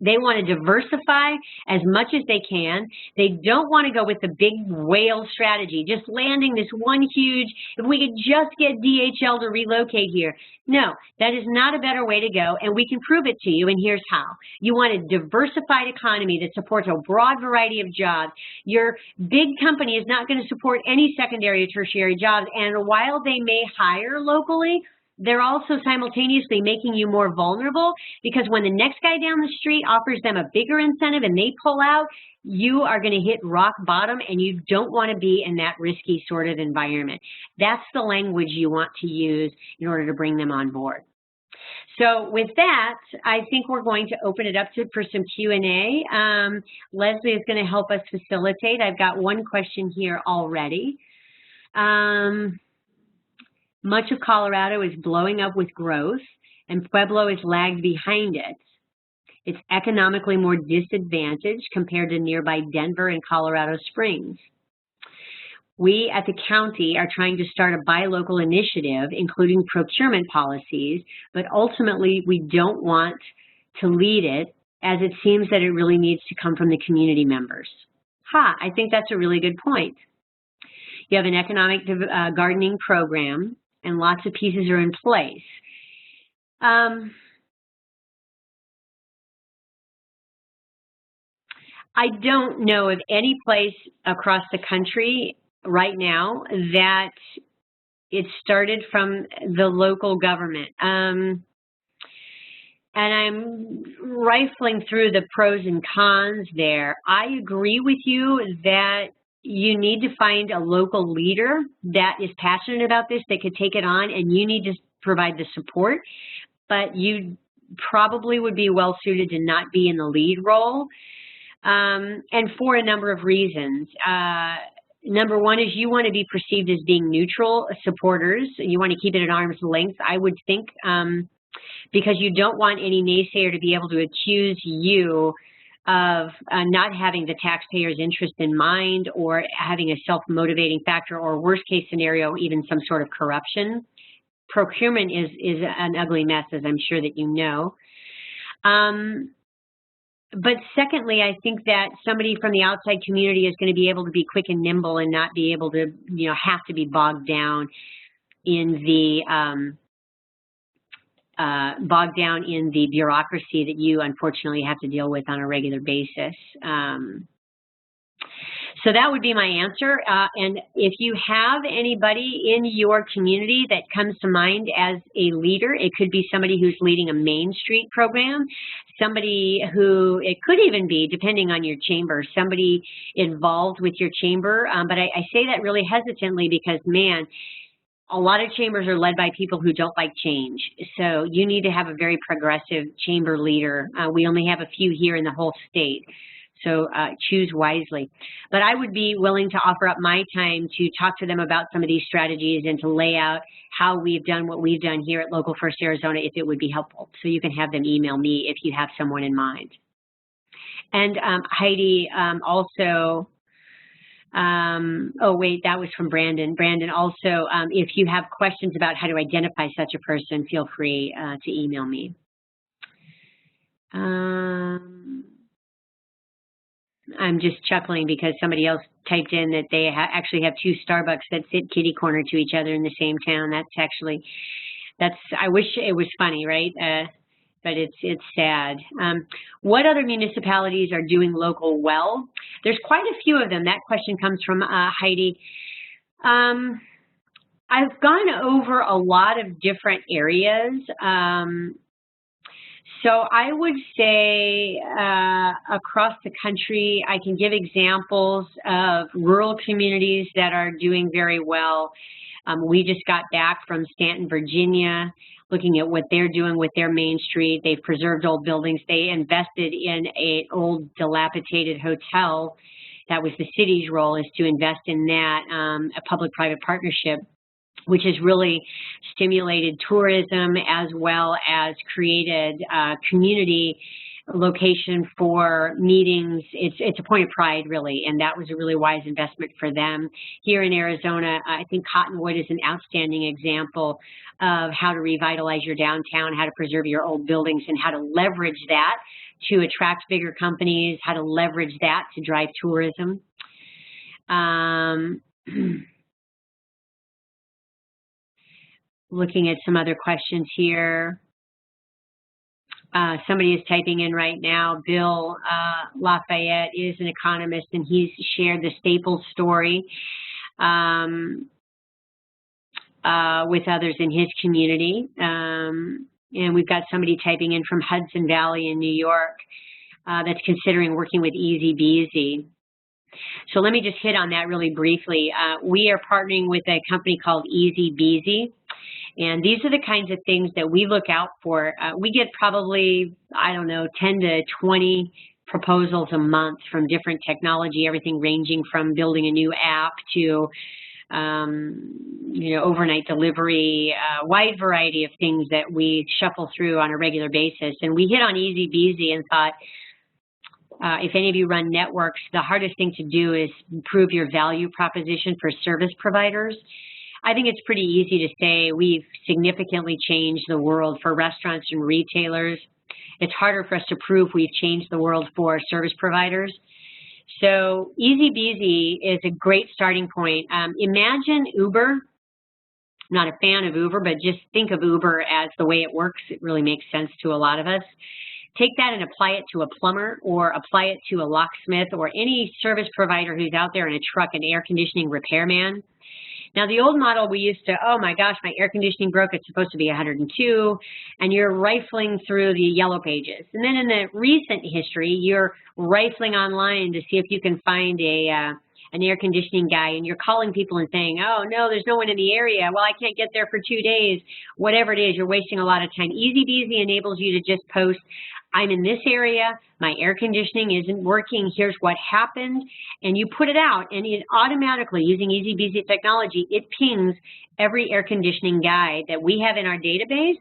They want to diversify as much as they can. They don't want to go with the big whale strategy, just landing this one huge, if we could just get DHL to relocate here. No, that is not a better way to go, and we can prove it to you, and here's how. You want a diversified economy that supports a broad variety of jobs. Your big company is not going to support any secondary or tertiary jobs, and while they may hire locally, they're also simultaneously making you more vulnerable, because when the next guy down the street offers them a bigger incentive and they pull out, you are going to hit rock bottom, and you don't want to be in that risky sort of environment. That's the language you want to use in order to bring them on board. So with that, I think we're going to open it up for some Q&A. Leslie is going to help us facilitate. I've got one question here already. Much of Colorado is blowing up with growth, and Pueblo is lagged behind it. It's economically more disadvantaged compared to nearby Denver and Colorado Springs. We at the county are trying to start a buy local initiative, including procurement policies, but ultimately we don't want to lead it, as it seems that it really needs to come from the community members. I think that's a really good point. You have an economic gardening program, and lots of pieces are in place. I don't know of any place across the country right now that it started from the local government. And I'm rifling through the pros and cons there. I agree with you that you need to find a local leader that is passionate about this, that could take it on, and you need to provide the support. but you probably would be well suited to not be in the lead role, and for a number of reasons. Number one is you want to be perceived as being neutral supporters. You want to keep it at arm's length, I would think, because you don't want any naysayer to be able to accuse you of not having the taxpayer's interest in mind, or having a self-motivating factor, or worst case scenario, even some sort of corruption. Procurement is an ugly mess, as I'm sure that you know. But secondly, I think that somebody from the outside community is going to be able to be quick and nimble and not be able to, have to be bogged down in the bureaucracy that you unfortunately have to deal with on a regular basis. So that would be my answer. And if you have anybody in your community that comes to mind as a leader, it could be somebody who's leading a Main Street program, somebody who, it could even be, depending on your chamber, somebody involved with your chamber. But I say that really hesitantly because, man, a lot of chambers are led by people who don't like change. So you need to have a very progressive chamber leader. We only have a few here in the whole state. So choose wisely. But I would be willing to offer up my time to talk to them about some of these strategies and to lay out how we've done what we've done here at Local First Arizona, if it would be helpful. So you can have them email me if you have someone in mind. And Heidi also, oh wait, that was from Brandon. Brandon also, if you have questions about how to identify such a person, feel free to email me. I'm just chuckling because somebody else typed in that they actually have two Starbucks that sit kitty corner to each other in the same town. I wish it was funny, right? But it's sad. What other municipalities are doing local well? There's quite a few of them. That question comes from Heidi. I've gone over a lot of different areas. So I would say across the country, I can give examples of rural communities that are doing very well. We just got back from Stanton, Virginia, looking at what they're doing with their Main Street. They've preserved old buildings. They invested in an old dilapidated hotel. That was the city's role, is to invest in that, a public-private partnership, which has really stimulated tourism as well as created a community location for meetings. It's a point of pride, really, and that was a really wise investment for them. Here in Arizona, I think Cottonwood is an outstanding example of how to revitalize your downtown, how to preserve your old buildings, and how to leverage that to attract bigger companies, how to leverage that to drive tourism. Looking at some other questions here. Somebody is typing in right now. Bill Lafayette is an economist, and he's shared the Staples story with others in his community. And we've got somebody typing in from Hudson Valley in New York that's considering working with Easy Beasy. So let me just hit on that really briefly. We are partnering with a company called Easy Beasy. And these are the kinds of things that we look out for. We get probably, 10 to 20 proposals a month from different technology, everything ranging from building a new app to, overnight delivery, a wide variety of things that we shuffle through on a regular basis. And we hit on Easy Beasy and thought, if any of you run networks, the hardest thing to do is prove your value proposition for service providers. I think it's pretty easy to say we've significantly changed the world for restaurants and retailers. It's harder for us to prove we've changed the world for service providers. So Easy Beasy is a great starting point. Imagine Uber. I'm not a fan of Uber, but just think of Uber as the way it works. It really makes sense to a lot of us. Take that and apply it to a plumber, or apply it to a locksmith, or any service provider who's out there in a truck, an air conditioning repairman. Now, the old model, we used to, oh my gosh, my air conditioning broke, it's supposed to be 102, and you're rifling through the yellow pages. And then in the recent history, you're rifling online to see if you can find an an air conditioning guy, and you're calling people and saying, oh, no, there's no one in the area. Well, I can't get there for 2 days. Whatever it is, you're wasting a lot of time. Easy Beasy enables you to just post, I'm in this area, my air conditioning isn't working, here's what happened, and you put it out, and it automatically, using Easy Beasy technology, it pings every air conditioning guy that we have in our database,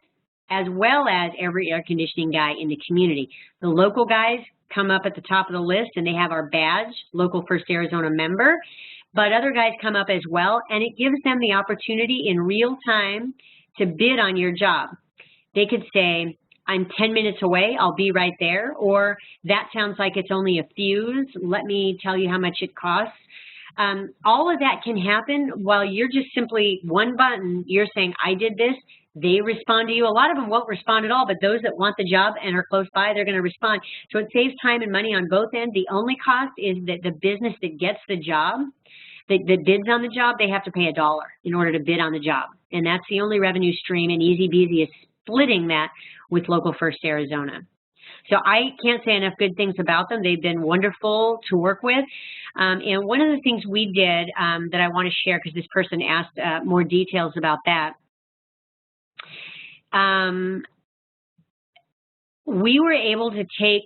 as well as every air conditioning guy in the community. The local guys come up at the top of the list, and they have our badge, Local First Arizona member, but other guys come up as well, and it gives them the opportunity in real time to bid on your job. They could say, I'm 10 minutes away, I'll be right there, or that sounds like it's only a fuse, let me tell you how much it costs. All of that can happen while you're just simply one button, you're saying, I did this, they respond to you. A lot of them won't respond at all, but those that want the job and are close by, they're going to respond. So it saves time and money on both ends. The only cost is that the business that gets the job, that bids on the job, they have to pay $1 in order to bid on the job. And that's the only revenue stream, and Easy Beasy is splitting that with Local First Arizona. So I can't say enough good things about them. They've been wonderful to work with. And one of the things we did that I want to share, because this person asked more details about that, we were able to take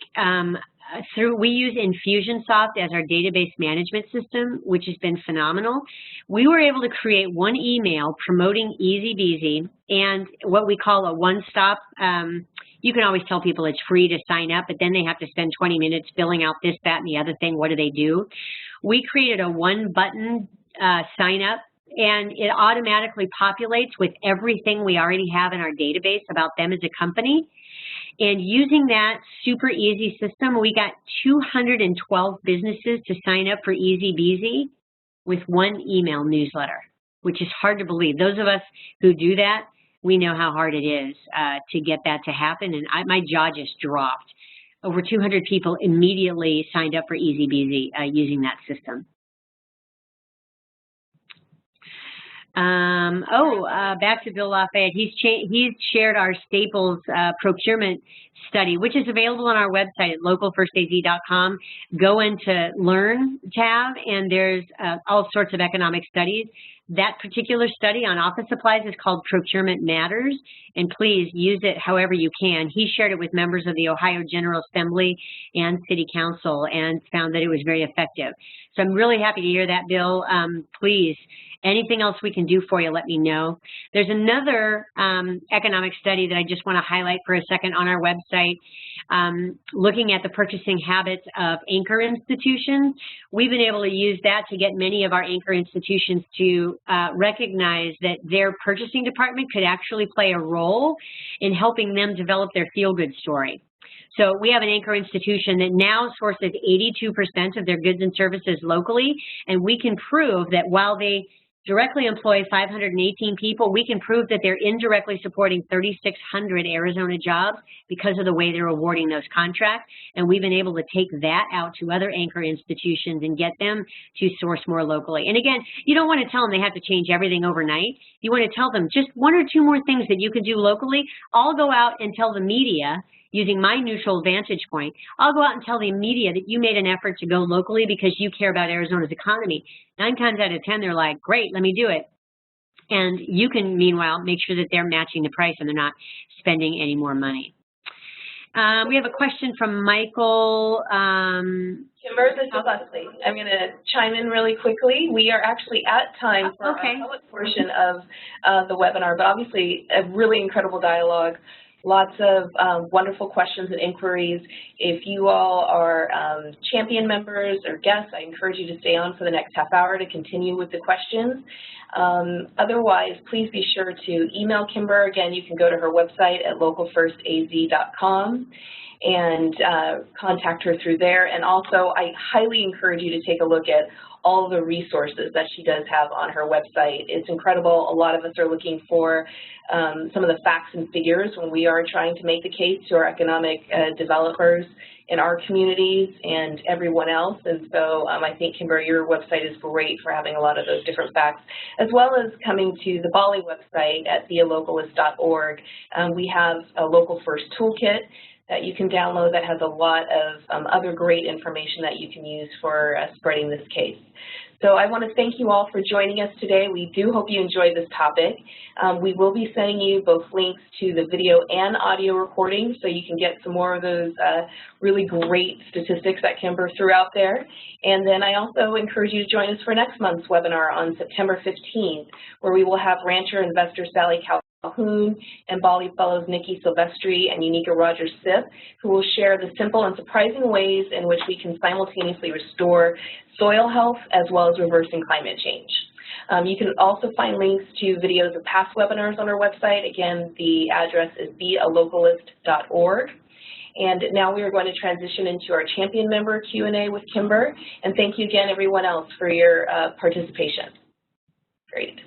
we use Infusionsoft as our database management system, which has been phenomenal. We were able to create one email promoting Easy Beasy and what we call a one-stop. You can always tell people it's free to sign up, but then they have to spend 20 minutes filling out this, that, and the other thing. What do they do? We created a one-button sign up, and it automatically populates with everything we already have in our database about them as a company. And using that super easy system, we got 212 businesses to sign up for Easy Beasy with one email newsletter, which is hard to believe. Those of us who do that, we know how hard it is to get that to happen. And my jaw just dropped. Over 200 people immediately signed up for Easy Beasy using that system. Back to Bill Lafayette. He's shared our Staples procurement study, which is available on our website at localfirstaz.com. Go into Learn tab, and there's all sorts of economic studies. That particular study on office supplies is called Procurement Matters, and please use it however you can. He shared it with members of the Ohio General Assembly and City Council and found that it was very effective. So I'm really happy to hear that, Bill. Please, anything else we can do for you, let me know. There's another economic study that I just want to highlight for a second on our website, looking at the purchasing habits of anchor institutions. We've been able to use that to get many of our anchor institutions to recognize that their purchasing department could actually play a role in helping them develop their feel-good story. So we have an anchor institution that now sources 82% of their goods and services locally, and we can prove that while they directly employ 518 people, we can prove that they're indirectly supporting 3,600 Arizona jobs because of the way they're awarding those contracts. And we've been able to take that out to other anchor institutions and get them to source more locally. And again, you don't want to tell them they have to change everything overnight. You want to tell them just 1 or 2 more things that you can do locally. I'll go out and tell the media, using my neutral vantage point, I'll go out and tell the media that you made an effort to go locally because you care about Arizona's economy. 9 times out of 10, they're like, great, let me do it. And you can, meanwhile, make sure that they're matching the price and they're not spending any more money. We have a question from Michael. Kimber, this is Leslie. I'm going to chime in really quickly. We are actually at time for our public portion of the webinar, but obviously a really incredible dialogue. Lots of wonderful questions and inquiries. If you all are champion members or guests, I encourage you to stay on for the next half hour to continue with the questions. Otherwise, please be sure to email Kimber. Again, you can go to her website at localfirstaz.com and contact her through there. And also, I highly encourage you to take a look at all the resources that she does have on her website. It's incredible. A lot of us are looking for some of the facts and figures when we are trying to make the case to our economic developers in our communities and everyone else. And so I think, Kimber, your website is great for having a lot of those different facts, as well as coming to the BALLE website at thealocalist.org. We have a Local First Toolkit that you can download that has a lot of other great information that you can use for spreading this case. So I want to thank you all for joining us today. We do hope you enjoyed this topic. We will be sending you both links to the video and audio recording so you can get some more of those really great statistics that Kimber threw out there. And then I also encourage you to join us for next month's webinar on September 15th, where we will have rancher investor Sally Calhoun and BALLE fellows Nikki Silvestri and Unica Rogers-Sip, who will share the simple and surprising ways in which we can simultaneously restore soil health as well as reversing climate change. You can also find links to videos of past webinars on our website. Again, the address is bealocalist.org. And now we are going to transition into our champion member Q&A with Kimber. And thank you again, everyone else, for your participation. Great.